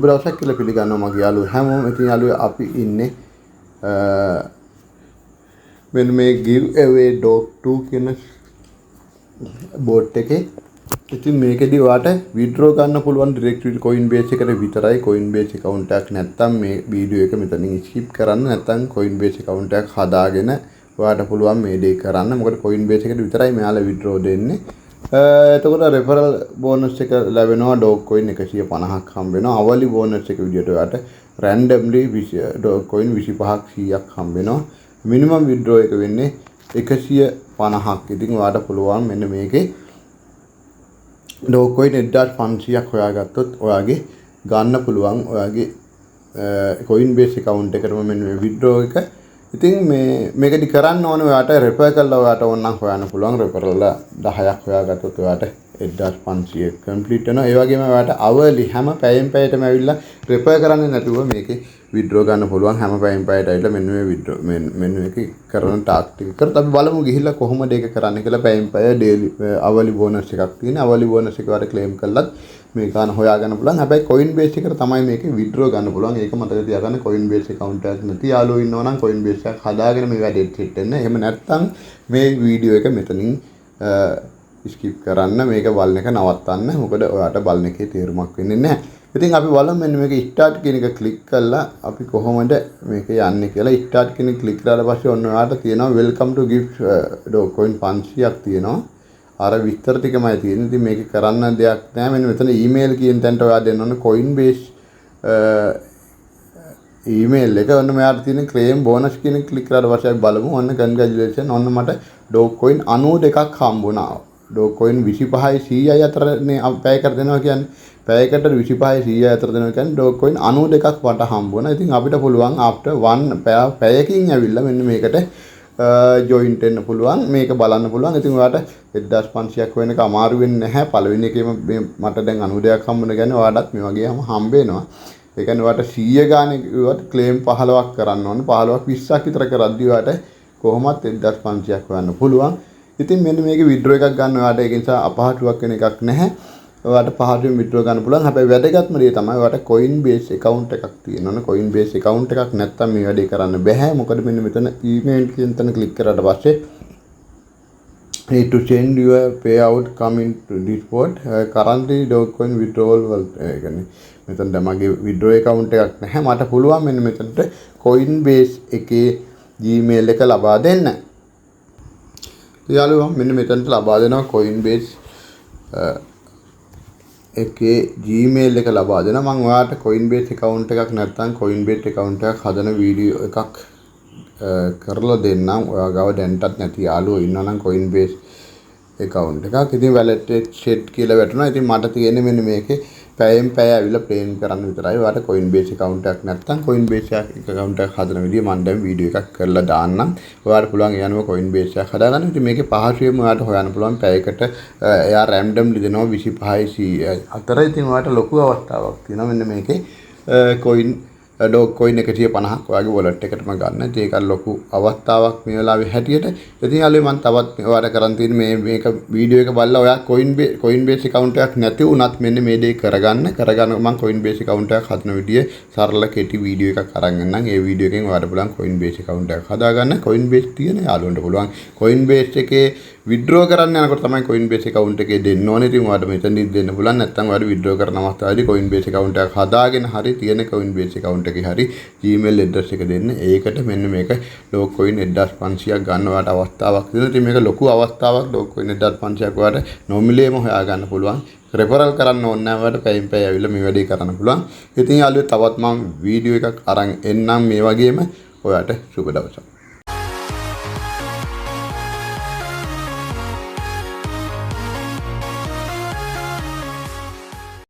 සුබ දවසක් කියලා පිළිගන්නවා මගේ යාළුවෝ හැමෝම. ඉතින් යාළුවෝ අපි ඉන්නේ මෙන්න මේ give away dog 2 කියන බෝට් එකේ. ඉතින් මේකෙදි ඔයාට withdraw ගන්න පුළුවන් direct Coinbase එකට විතරයි. Coinbase account එකක් නැත්නම් මේ වීඩියෝ එක මෙතනින් skip කරන්න. නැත්නම් Coinbase account එකක් හදාගෙන ඔයාට පුළුවන් මේ දේ කරන්න. මොකද Coinbase එකට විතරයි මෙයාලා withdraw දෙන්නේ. එතකොට referral bonus එක ලැබෙනවා Dogecoin 150ක් හම්බ වෙනවා. අවලි bonus එක විදියට ඔයාට randomly Dogecoin 25ක් 100ක් හම්බ වෙනවා. minimum withdraw එක වෙන්නේ 150ක්. ඉතින් ඔයාට පුළුවන් මෙන්න මේකේ Dogecoin 1500ක් හොයාගත්තොත් ඔයාගේ ගන්න පුළුවන් ඔයාගේ Coinbase account එකටම මෙන්න මේ withdraw එක. ඉතින් මේකදි කරන්න ඕනේ ඔයාට refer කරලා ඔයාට ඕනනම් හොයන්න පුළුවන්. referral 10ක් හොයාගත්තොත් ඔයාට 1500 complete වෙනවා. ඒ වගේම ඔයාට hourly හැම පැයෙන් පැයටම ඇවිල්ලා refer කරන්නේ නැතුව මේකේ withdraw ගන්න පුළුවන්. හැම පැයෙන් පැයට ඇවිල්ලා මෙන්න මේ withdraw මෙන්න මේකේ කරන task ටික කරත් අපි බලමු ගිහිල්ලා කොහොමද ඒක කරන්න කියලා. පැයෙන් පැය daily hourly bonus එකක් තියෙනවා. hourly bonus එක ඔයාට claim කළත් මේ ගන්න හොයා ගන්න පුළුවන්. හැබැයි Coinbase එකට තමයි මේකේ withdraw ගන්න පුළුවන්. ඒක මතක තියාගන්න. Coinbase account එකක් නැති යාළුවෝ ඉන්නවා නම් Coinbase එකක් හදාගෙන මේ වැඩේට set වෙන්න. එහෙම නැත්නම් මේ වීඩියෝ එක මෙතනින් skip කරන්න. මේක බලන එක නවත්තන්න. මොකද ඔයාට බලන එකේ තේරුමක් වෙන්නේ නැහැ. ඉතින් අපි බලමු මෙන්න මේක start කියන එක click කරලා අපි කොහොමද මේක යන්නේ කියලා. start කියන එක click කරලා පස්සේ ඔන්න ඔයාට තියෙනවා welcome to gift Dogecoin 500ක් තියෙනවා. අර විස්තර ටිකමයි තියෙන්නේ. ඉතින් මේක කරන්න දෙයක් නැහැ. මෙන්න මෙතන email කියන තැනට ඔයා දෙන්න ඕනේ Coinbase email එක. ඔන්න මෙයාට තියෙන claim bonus කියන එක click කරලා පස්සේ අපි බලමු. ඔන්න congratulations. ඔන්න මට Dogecoin 92ක් හම්බුණා. Dogecoin 25යි 100යි අතරනේ පැයකට දෙනවා කියන්නේ. පැයකට 25යි 100යි අතර දෙනවා කියන්නේ Dogecoin 92ක් මට හම්බුණා. ඉතින් අපිට පුළුවන් after 1 පැයකින් ඇවිල්ලා මෙන්න මේකට join වෙන්න පුළුවන්. මේක බලන්න පුළුවන්. ඉතින් ඔයාට 1500ක් වෙන එක අමාරු වෙන්නේ නැහැ. පළවෙනි එකේම මට දැන් 92ක් හම්බුන කියන්නේ ඔයාටත් මේ වගේම හම්බ වෙනවා. ඒ කියන්නේ ඔයාට 100 ගානේ ඔයාට claim 15ක් කරන්න ඕනේ. 15ක් 20ක් විතර කරද්දී ඔයාට කොහොමත් 1500ක් හොයන්න පුළුවන්. ඉතින් මෙන්න මේකේ withdraw එකක් ගන්න ඔයාට ඒක නිසා අපහසුයක් වෙන එකක් නැහැ. ඔයාට පහසුවෙන් withdraw ගන්න පුළුවන්. හැබැයි වැදගත්ම දේ තමයි ඔයාට Coinbase account එකක් තියෙනවනේ. Coinbase account එකක් නැත්තම් මේ වැඩේ කරන්න බෑ. මොකද මෙන්න මෙතන email කියන තැන click කරාට පස්සේ need to send your payout coming to this port currently Dogecoin withdrawal වල ඒ කියන්නේ මෙතන මගේ withdraw account එකක් නැහැ. මට පුළුවන් මෙන්න මෙතනට Coinbase එකේ Gmail එක ලබා දෙන්න. යාළුවා මෙන්න මෙතනට ලබා දෙනවා Coinbase එකේ Gmail එක ලබා දෙනවා. මම ඔයාලට Coinbase account එකක් නැත්නම් Coinbase account එකක් හදන වීඩියෝ එකක් කරලා දෙන්නම්. ඔයා ගාව දැන්ටත් නැති යාළුවෝ ඉන්නවා නම් Coinbase account එකක්. ඉතින් wallet set කියලා වැටුණා. ඉතින් මට තියෙන්නේ මෙන්න මේකේ පැයෙන් පැය ඇවිල්ලා ප්ලේන් කරන්න විතරයි. ඔයාලට Coinbase account එකක් නැත්නම් Coinbase account එකක් හදන විදිය මම දැන් වීඩියෝ එකක් කරලා දාන්නම්. ඔයාලට පුළුවන් යනම Coinbase එකක් හදාගන්න. ඉතින් මේකේ පහසුවෙන්ම ඔයාලට හොයන්න පුළුවන් පැයකට එයා randomly දෙනවා 25යි 100යි අතර. ඉතින් ඔයාලට ලොකු අවස්ථාවක් තියෙනවා මෙන්න මේකේ Dogecoin 150ක් ඔයාගේ wallet එකටම ගන්න. ඉතින් ඒක ලොකු අවස්ථාවක් මේ වෙලාවේ හැටියට. ඉතින් යාළුවෝ මම තවත් ඔයාලට කරන් තියෙන මේක වීඩියෝ එක බලලා ඔයා Coinbase account එකක් නැති වුණත් මෙන්න මේ දේ කරගන්න මම Coinbase account එකක් හදන විදිය සරල කෙටි වීඩියෝ එකක් අරන් ගන්නම්. ඒ වීඩියෝ එකෙන් ඔයාලට පුළුවන් Coinbase account එකක් හදාගන්න. Coinbase තියෙන යාළුවන්ට පුළුවන් Coinbase එකේ withdraw කරන්න යනකොට තමයි Coinbase account එකේ දෙන්න ඕනේ. ඉතින් ඔයාලට මෙතනදී දෙන්න පුළුවන්. නැත්නම් ඔයාලට withdraw කරන අවස්ථාවේදී Coinbase account එකක් හදාගෙන හරි තියෙන Coinbase account එකේ හරි Gmail address එක දෙන්න. ඒකට මෙන්න මේක Dogecoin 1500ක් ගන්න ඔයාලට අවස්ථාවක් දෙනවා. ඉතින් මේක ලොකු අවස්ථාවක්. Dogecoin 1500ක් ඔයාලට නොමිලේම හොයා ගන්න පුළුවන්. referral කරන්න ඕනේ නැහැ. ඔයාලට පැයෙන් පැය ඇවිල්ලා මේ වැඩේ කරන්න පුළුවන්. ඉතින් යාළුවෝ තවත් මම වීඩියෝ එකක් අරන් එන්නම් මේ වගේම. ඔයාලට සුබ දවසක්.